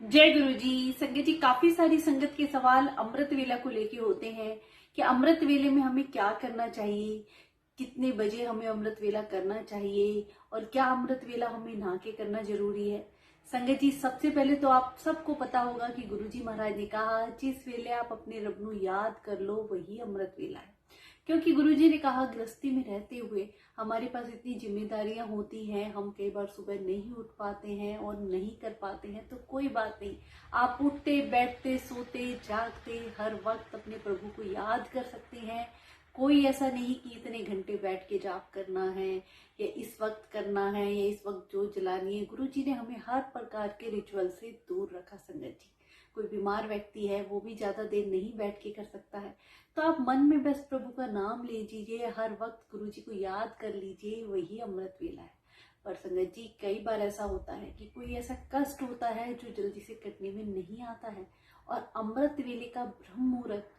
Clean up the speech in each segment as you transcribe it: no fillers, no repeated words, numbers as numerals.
जय गुरु जी। संगत जी, काफी सारी संगत के सवाल अमृत वेला को लेके होते हैं कि अमृत वेले में हमें क्या करना चाहिए, कितने बजे हमें अमृत वेला करना चाहिए और क्या अमृत वेला हमें नहा के करना जरूरी है। संगत जी, सबसे पहले तो आप सबको पता होगा कि गुरु जी महाराज ने कहा जिस वेले आप अपने रब नू याद कर लो वही अमृत वेला है। क्योंकि गुरुजी ने कहा गृहस्थी में रहते हुए हमारे पास इतनी जिम्मेदारियां होती हैं, हम कई बार सुबह नहीं उठ पाते हैं और नहीं कर पाते हैं, तो कोई बात नहीं। आप उठते बैठते सोते जागते हर वक्त अपने प्रभु को याद कर सकते हैं। कोई ऐसा नहीं कि इतने घंटे बैठ के जाप करना है या इस वक्त करना है या इस वक्त जोत जलानी है। गुरु जी ने हमें हर प्रकार के रिचुअल से दूर रखा। संगत जी, कोई बीमार व्यक्ति है वो भी ज्यादा देर नहीं बैठ के कर सकता है, तो आप मन में बस प्रभु का नाम ले लीजिए, हर वक्त गुरु जी को याद कर लीजिए, वही अमृत वेला है। पर संगत जी, कई बार ऐसा होता है कि कोई ऐसा कष्ट होता है जो जल्दी से कटने में नहीं आता है, और अमृत वेले का ब्रह्म मुहूर्त,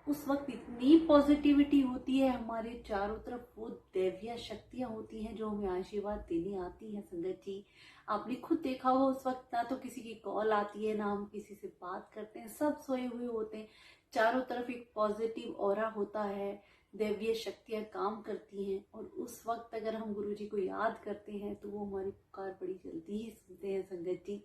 उस वक्त इतनी पॉजिटिविटी होती है हमारे चारों तरफ, वो दैवीय शक्तियां होती हैं जो हमें आशीर्वाद देने आती हैं। संगत जी, आपने खुद देखा हो उस वक्त ना तो किसी की कॉल आती है, ना हम किसी से बात करते हैं, सब सोए हुए होते हैं। चारों तरफ एक पॉजिटिव ऑरा होता है, दैवीय शक्तियां काम करती हैं, और उस वक्त अगर हम गुरु जी को याद करते हैं तो वो हमारी पुकार बड़ी जल्दी ही सुनते हैं। संगत जी,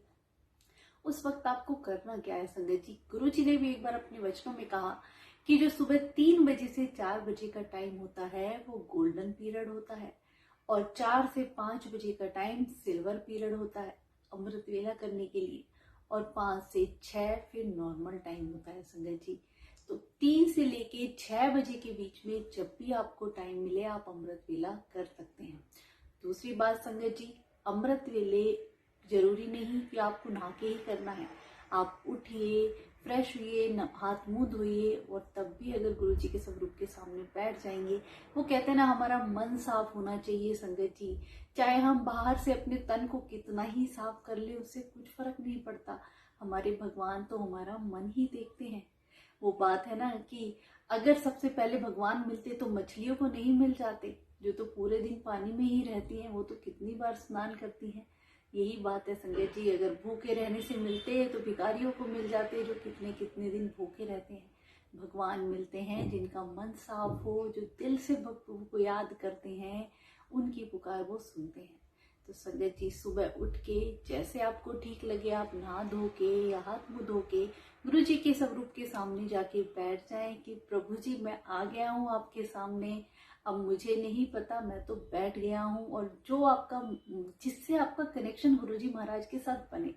उस वक्त आपको करना क्या है। संगत जी, गुरु जी ने भी एक बार अपने वचनों में कहा कि जो सुबह 3 बजे से 4 बजे का टाइम होता है वो गोल्डन पीरियड होता है, और 4 से 5 बजे का टाइम सिल्वर पीरियड होता है अमृत वेला करने के लिए, और 5 से 6 फिर नॉर्मल टाइम होता है। संगत जी, तो 3 से लेके 6 बजे के बीच में जब भी आपको टाइम मिले आप अमृत वेला कर सकते हैं। दूसरी बात संगत जी, अमृत वेले जरूरी नहीं कि आपको नहा के ही करना है। आप उठिए, फ्रेश हुए, हाथ मुंह धोइए, और तब भी अगर गुरु जी के स्वरूप के सामने बैठ जाएंगे, वो कहते हैं ना, हमारा मन साफ होना चाहिए। संगत जी, चाहे हम बाहर से अपने तन को कितना ही साफ कर ले उससे कुछ फर्क नहीं पड़ता, हमारे भगवान तो हमारा मन ही देखते हैं। वो बात है ना कि अगर सबसे पहले भगवान मिलते तो मछलियों को नहीं मिल जाते, जो तो पूरे दिन पानी में ही रहती हैं, वो तो कितनी बार स्नान करती हैं। यही बात है संगत जी, अगर भूखे रहने से मिलते तो भिखारियों को मिल जाते जो कितने कितने दिन भूखे रहते हैं। भगवान मिलते हैं जिनका मन साफ हो, जो दिल से प्रभु को याद करते हैं, उनकी पुकार वो सुनते हैं। तो संगत जी, सुबह उठ के जैसे आपको ठीक लगे आप नहा धो के या हाथ मुंह धो के गुरु जी के स्वरूप के सामने जाके बैठ जाएं कि प्रभु जी मैं आ गया हूँ आपके सामने, अब मुझे नहीं पता, मैं तो बैठ गया हूँ। और जो आपका, जिससे आपका कनेक्शन गुरुजी महाराज के साथ बने,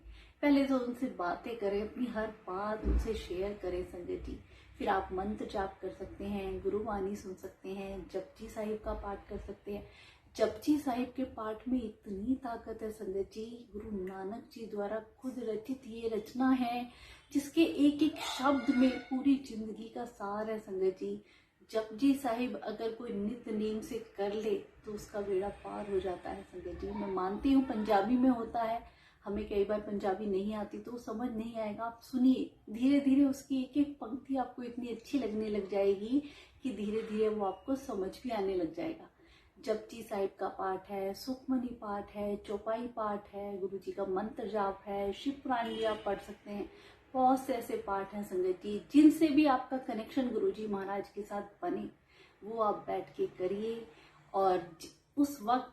पहले तो उनसे बातें करें, अपनी हर बात उनसे शेयर करें। संगत जी, फिर आप मंत्र जाप कर सकते हैं, गुरुवाणी सुन सकते हैं, जपजी साहिब का पाठ कर सकते हैं। जपजी साहिब के पाठ में इतनी ताकत है संगत जी, गुरु नानक जी द्वारा खुद रचित ये रचना है जिसके एक एक शब्द में पूरी जिंदगी का सार है। संगत जी, जपजी साहिब अगर कोई नित्य नेम से कर ले तो उसका बेड़ा पार हो जाता है। संगत जी, मैं मानती हूँ पंजाबी में होता है, हमें कई बार पंजाबी नहीं आती तो समझ नहीं आएगा। आप सुनिए, धीरे धीरे उसकी एक एक पंक्ति आपको इतनी अच्छी लगने लग जाएगी कि धीरे धीरे वो आपको समझ भी आने लग जाएगा। जपजी साहिब का पाठ है, सुखमनी पाठ है, चौपाई पाठ है, गुरु जी का मंत्र जाप है, शिव पुराण भी आप पढ़ सकते हैं। बहुत से ऐसे पाठ हैं संगत जी, जिनसे भी आपका कनेक्शन गुरु जी महाराज के साथ बने, वो आप बैठ के करिए। और उस वक्त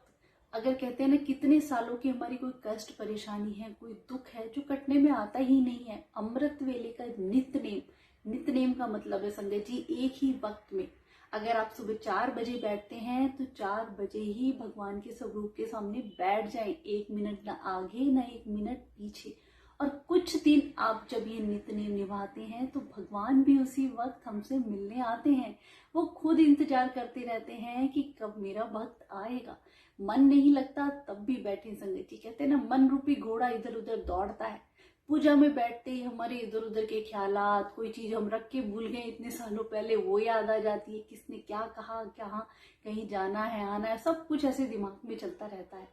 अगर कहते हैं ना, कितने सालों की हमारी कोई कष्ट परेशानी है, कोई दुख है जो कटने में आता ही नहीं है, अमृत वेले का नित्य नेम का मतलब है संगत जी, एक ही वक्त में अगर आप सुबह 4 बजे बैठते हैं तो 4 बजे ही भगवान के स्वरूप के सामने बैठ जाए, 1 मिनट ना आगे ना 1 मिनट पीछे। और कुछ दिन आप जब ये नित्य नेम निभाते हैं तो भगवान भी उसी वक्त हमसे मिलने आते हैं। वो खुद इंतजार करते रहते हैं कि कब मेरा वक्त आएगा। मन नहीं लगता तब भी बैठे संगत जी, कहते हैं ना, मन रूपी घोड़ा इधर उधर दौड़ता है। पूजा में बैठते ही हमारे इधर उधर के ख्यालात, कोई चीज हम रख के भूल गए इतने सालों पहले, वो याद आ जाती है, किसने क्या कहा, क्या कहीं जाना है आना है, सब कुछ ऐसे दिमाग में चलता रहता है।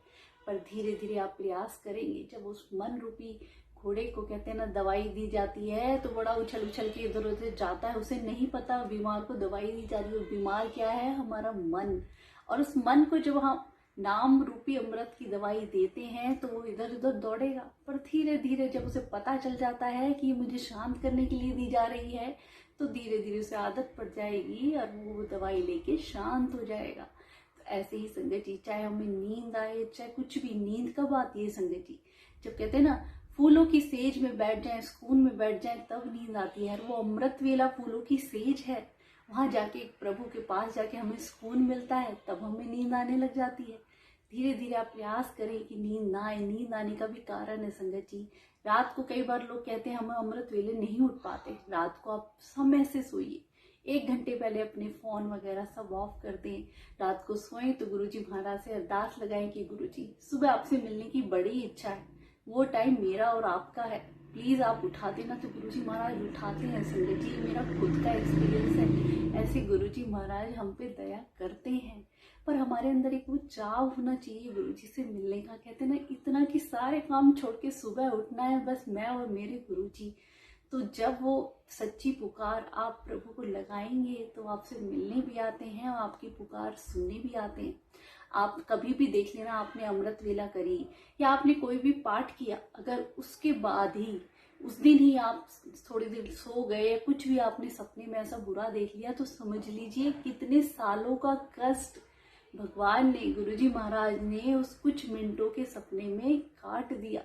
पर धीरे धीरे आप प्रयास करेंगे, जब उस मन रूपी घोड़े को कहते हैं ना दवाई दी जाती है तो बड़ा उछल उछल के इधर उधर जाता है, उसे नहीं पता बीमार को दवाई दी जा रही है। बीमार क्या है? हमारा मन। और उस मन को जब हम नाम रूपी अमृत की दवाई देते हैं तो वो इधर उधर दौड़ेगा, पर धीरे धीरे जब उसे पता चल जाता है कि मुझे शांत करने के लिए दी जा रही है, तो धीरे धीरे उसे आदत पड़ जाएगी और वो दवाई लेके शांत हो जाएगा। तो ऐसे ही संगत जी, चाहे हमें नींद आए चाहे कुछ भी, नींद कब आती है संगत जी? जब कहते हैं ना फूलों की सेज में बैठ जाएं, सुकून में बैठ जाएं, तब नींद आती है। और वो अमृत वेला फूलों की सेज है, वहां जाके प्रभु के पास जाके हमें सुकून मिलता है, तब हमें नींद आने लग जाती है। धीरे धीरे आप प्रयास करें कि नींद ना आए। नींद आने का भी कारण है संगत जी, रात को कई बार लोग कहते हैं हम अमृत वेले नहीं उठ पाते। रात को आप समय से सोइए, 1 घंटे पहले अपने फोन वगैरह सब ऑफ कर दें। रात को सोएं तो गुरुजी महाराज से अरदास लगाएं कि गुरुजी सुबह आपसे मिलने की बड़ी इच्छा है, वो टाइम मेरा और आपका है, प्लीज आप उठा देना। तो गुरुजी महाराज उठाते हैं संगत जी, मेरा खुद का एक्सपीरियंस है। ऐसे गुरुजी महाराज हम पे दया करते हैं, पर हमारे अंदर एक वो चाव होना चाहिए गुरुजी से मिलने का। कहते हैं ना इतना कि सारे काम छोड़ के सुबह उठना है, बस मैं और मेरे गुरुजी। तो जब वो सच्ची पुकार आप प्रभु को लगाएंगे तो आपसे मिलने भी आते हैं और आपकी पुकार सुनने भी आते हैं। आप कभी भी देख लेना, आपने अमृत वेला करी या आपने कोई भी पाठ किया, अगर उसके बाद ही उस दिन ही आप थोड़ी देर सो गए, कुछ भी आपने सपने में ऐसा बुरा देख लिया, तो समझ लीजिए कितने सालों का कष्ट भगवान ने, गुरुजी महाराज ने उस कुछ मिनटों के सपने में काट दिया।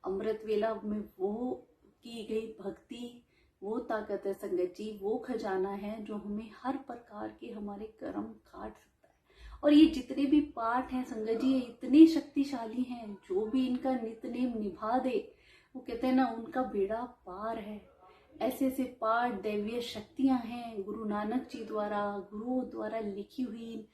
अमृत वेला में वो की गई भक्ति, वो ताकत है संगत जी, वो खजाना है जो हमें हर प्रकार के हमारे कर्म काट सकता है। और ये जितने भी पाठ हैं संगत जी, ये इतने शक्तिशाली हैं, जो भी इनका नित्यनेम निभा दे, वो कहते हैं ना उनका बेड़ा पार है। ऐसे ऐसे पाठ, दैवीय शक्तियां हैं गुरु नानक जी द्वारा, गुरुओं द्वारा लिखी हुई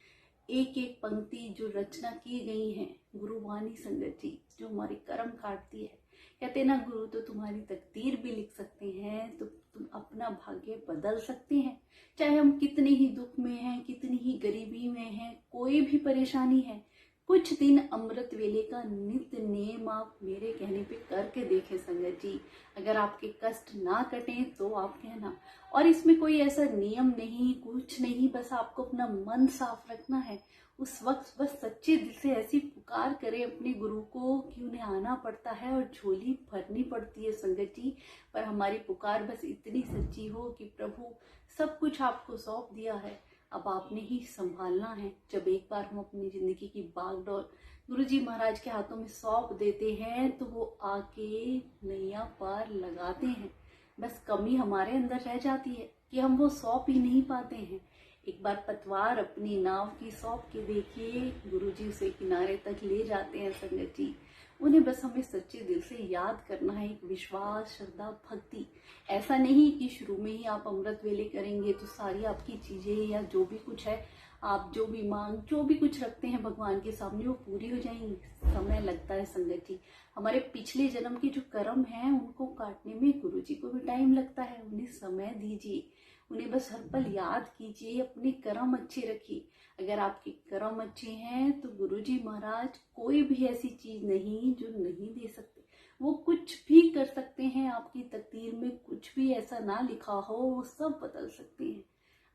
एक एक पंक्ति जो रचना की गई है गुरुवाणी संगत जी, जो हमारे कर्म काटती है। कहते हैं ना गुरु तो तुम्हारी तकदीर भी लिख सकते हैं, तो तुम अपना भाग्य बदल सकते हैं। चाहे हम कितने ही दुख में हैं, कितनी ही गरीबी में हैं, कोई भी परेशानी है, कुछ दिन अमृत वेले का नित्य नेम आप मेरे कहने पे करके देखें संगत जी। अगर आपके कष्ट ना कटें तो आप कहना। और इसमें कोई ऐसा नियम नहीं, कुछ नहीं, बस आपको अपना मन साफ रखना है। उस वक्त बस सच्चे दिल से ऐसी पुकार करें अपने गुरु को कि उन्हें आना पड़ता है और झोली भरनी पड़ती है संगत जी। पर हमारी पुकार बस इतनी सच्ची हो कि प्रभु सब कुछ आपको सौंप दिया है, अब आपने ही संभालना है। जब एक बार हम अपनी जिंदगी की बागडोर गुरुजी महाराज के हाथों में सौंप देते हैं तो वो आके नैया पार लगाते हैं। बस कमी हमारे अंदर रह जाती है कि हम वो सौंप ही नहीं पाते हैं। एक बार पतवार अपनी नाव की सौंप के देखिए, गुरुजी उसे किनारे तक ले जाते हैं संगत जी। उन्हें बस हमें सच्चे दिल से याद करना है, एक विश्वास, श्रद्धा, भक्ति। ऐसा नहीं कि शुरू में ही आप अमृत वेले करेंगे तो सारी आपकी चीजें या जो भी कुछ है, आप जो भी मांग, जो भी कुछ रखते हैं भगवान के सामने, वो पूरी हो जाएंगी। समय लगता है संगत जी। हमारे पिछले जन्म के जो कर्म हैं उनको काटने में गुरुजी को भी टाइम लगता है। उन्हें समय दीजिए, उन्हें बस हर पल याद कीजिए, अपने कर्म अच्छे रखिए। अगर आपके कर्म अच्छे हैं तो गुरुजी महाराज कोई भी ऐसी चीज नहीं जो नहीं दे सकते। वो कुछ भी कर सकते हैं, आपकी तकदीर में कुछ भी ऐसा ना लिखा हो वो सब बदल सकते हैं।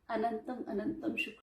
अनंतम अनंतम शुक्र।